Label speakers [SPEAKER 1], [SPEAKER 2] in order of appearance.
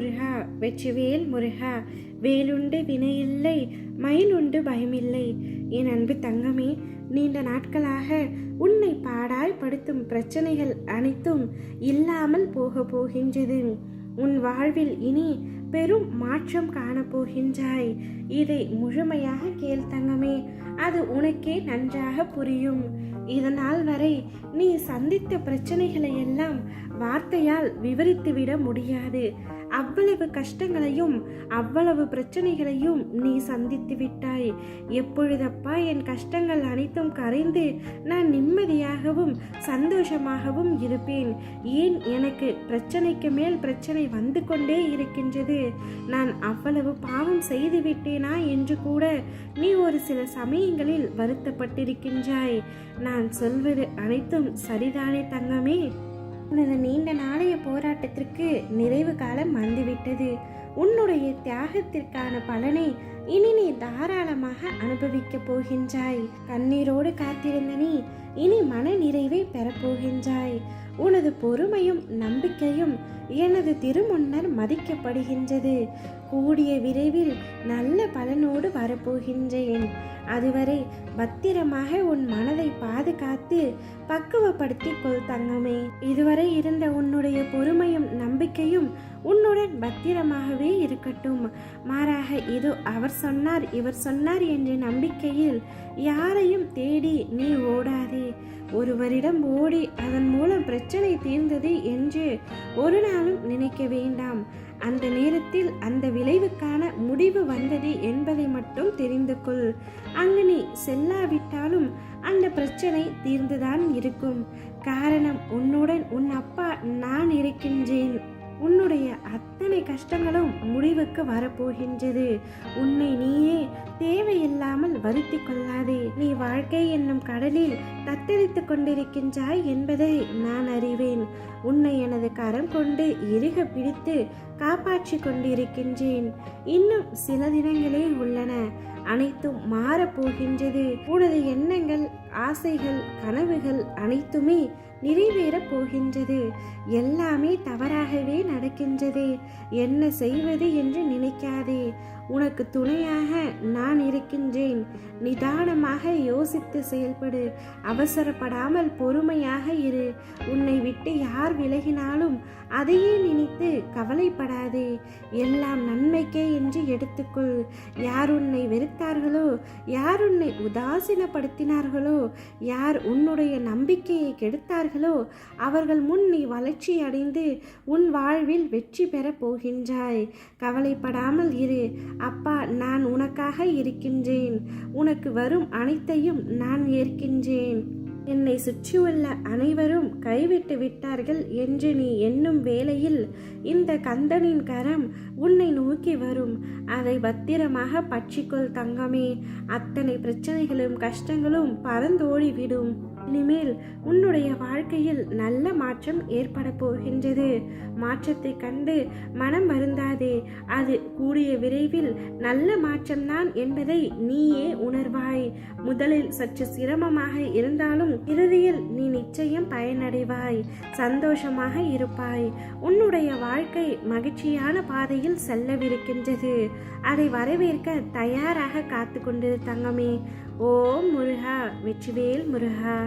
[SPEAKER 1] முருகா வெற்றிவேல் முருகா. வேலுண்டு வினையில்லை, மயிலுண்டு பயமில்லை. என் அன்பு தங்கமே, நீண்ட நாட்களாக உன்னை பாடாய் படுத்தும் பிரச்சனைகள் அனைத்தும் இல்லாமல் போகின்றது. உன் வாழ்வில் இனி பெரும் மாற்றம் காணப்போகின்றாய். இதை முழுமையாக கேள் தங்கமே, அது உனக்கே நன்றாக புரியும். இதனால் வரை நீ சந்தித்த பிரச்சனைகளை எல்லாம் வார்த்தையால் விவரித்துவிட முடியாது. அவ்வளவு கஷ்டங்களையும் அவ்வளவு பிரச்சனைகளையும் நீ சந்தித்து விட்டாய். எப்பொழுதப்பா என் கஷ்டங்கள் அனைத்தும் கரைந்து நான் நிம்மதியாகவும் சந்தோஷமாகவும் இருப்பேன்? ஏன் எனக்கு பிரச்சனைக்கு மேல் பிரச்சனை வந்து கொண்டே இருக்கின்றது? நான் அவ்வளவு பாவம் செய்து விட்டேனா என்று கூட நீ ஒரு சில சமயங்களில் வருத்தப்பட்டிருக்கின்றாய். நான் சொல்வது அனைத்தும் சரிதானே தங்கமே? உனது நீண்ட நாளைய போராட்டத்திற்கு நிறைவு காலம் வந்துவிட்டது. உன்னுடைய தியாகத்திற்கான பலனை இனி நீ தாராளமாக அனுபவிக்கப் போகின்றாய். கண்ணீரோடு காத்திருந்த நீ இனி மன நிறைவை பெறப்போகின்றாய். உனது பொறுமையும் நம்பிக்கையும் எனது திருமுன்னர் மதிக்கப்படுகின்றது. கூடிய விரைவில் நல்ல பலனோடு வரப்போகின்றேன். அதுவரை பத்திரமாக உன் மனதை பாதுகாத்து பக்குவப்படுத்திக் கொள் தங்கமே. இதுவரை இருந்த உன்னுடைய பொறுமையும் நம்பிக்கையும் உன்னுடன் பத்திரமாகவே இருக்கட்டும். மாறாக இதோ அவர் சொன்னார் இவர் சொன்னார் என்ற நம்பிக்கையில் யாரையும் தேடி நீ ஓடாதே. ஒருவரிடம் ஓடி அதன் மூலம் பிரச்சனை தீர்ந்தது என்று ஒரு நாளும் நினைக்க வேண்டாம். அந்த நேரத்தில் அந்த விளைவுக்கான முடிவு வந்தது என்பதை மட்டும் தெரிந்து கொள். அங்கு நீ செல்லாவிட்டாலும் அந்த பிரச்சனை தீர்ந்துதான் இருக்கும். காரணம், உன்னுடன் உன் அப்பா நான் இருக்கின்றேன். உன்னுடைய அத்தனை கஷ்டங்களும் முடிவுக்கு வரப்போகின்றது. உன்னை நீயே தேவையில்லாமல் வருத்தி கொள்ளாதே. நீ வாழ்க்கை என்னும் கடலில் தத்தளித்து கொண்டிருக்கின்றாய் என்பதை நான் அறிவேன். உன்னை எனது கரம் கொண்டு இறுக பிடித்து காப்பாற்றி கொண்டிருக்கின்றேன். இன்னும் சில தினங்களே உள்ளன. அனைத்தும் மாறப்போகின்றது. உனது எண்ணங்கள், ஆசைகள், கனவுகள் அனைத்துமே நிறைவேறப் போகின்றது. எல்லாமே தவறாகவே நடக்கின்றது. என்ன செய்வது என்று நினைக்காதே. உனக்கு துணையாக நான் இருக்கின்றேன். நிதானமாக யோசித்து செயல்படு. அவசரப்படாமல் பொறுமையாக இரு. உன்னை விட்டு யார் விலகினாலும் அதையே நினைத்து கவலைப்படாதே. எல்லாம் நன்மைக்கே என்று எடுத்துக்கொள். யார் உன்னை வெறுத்தார்களோ, யார் உன்னை உதாசீனப்படுத்தினார்களோ, யார் உன்னுடைய நம்பிக்கையை கெடுத்தார்களோ அவர்கள் முன் நீ வளர்ச்சி அடைந்து உன் வாழ்வில் வெற்றி பெறப் போகின்றாய். கவலைப்படாமல் இரு. அப்பா நான் உனக்காக இருக்கின்றேன். உனக்கு வரும் அனைத்தையும் நான் ஏற்கின்றேன். என்னை சுற்றியுள்ள அனைவரும் கைவிட்டு விட்டார்கள் என்று நீ எண்ணும் வேளையில் இந்த கந்தனின் கரம் உன்னை நோக்கி வரும். அதை பத்திரமாக பற்றிக்கொள் தங்கமே. அத்தனை பிரச்சனைகளும் கஷ்டங்களும் பறந்தோடிவிடும். இனிமேல் உன்னுடைய வாழ்க்கையில் நல்ல மாற்றம் ஏற்பட போகின்றது. மாற்றத்தை கண்டு மனம் வருந்தாதே. அது கூடிய விரைவில் நல்ல மாற்றம்தான் என்பதை நீயே உணர்வாய். முதலில் சற்று சிரமமாக இருந்தாலும் இறுதியில் நீ நிச்சயம் பயனடைவாய். சந்தோஷமாக இருப்பாய். உன்னுடைய வாழ்க்கை மகிழ்ச்சியான பாதையில் செல்லவிருக்கின்றது. அதை வரவேற்க தயாராக காத்து கொண்டிரு தங்கமே. ஓம் முருகா வெற்றிவேல் முருகா.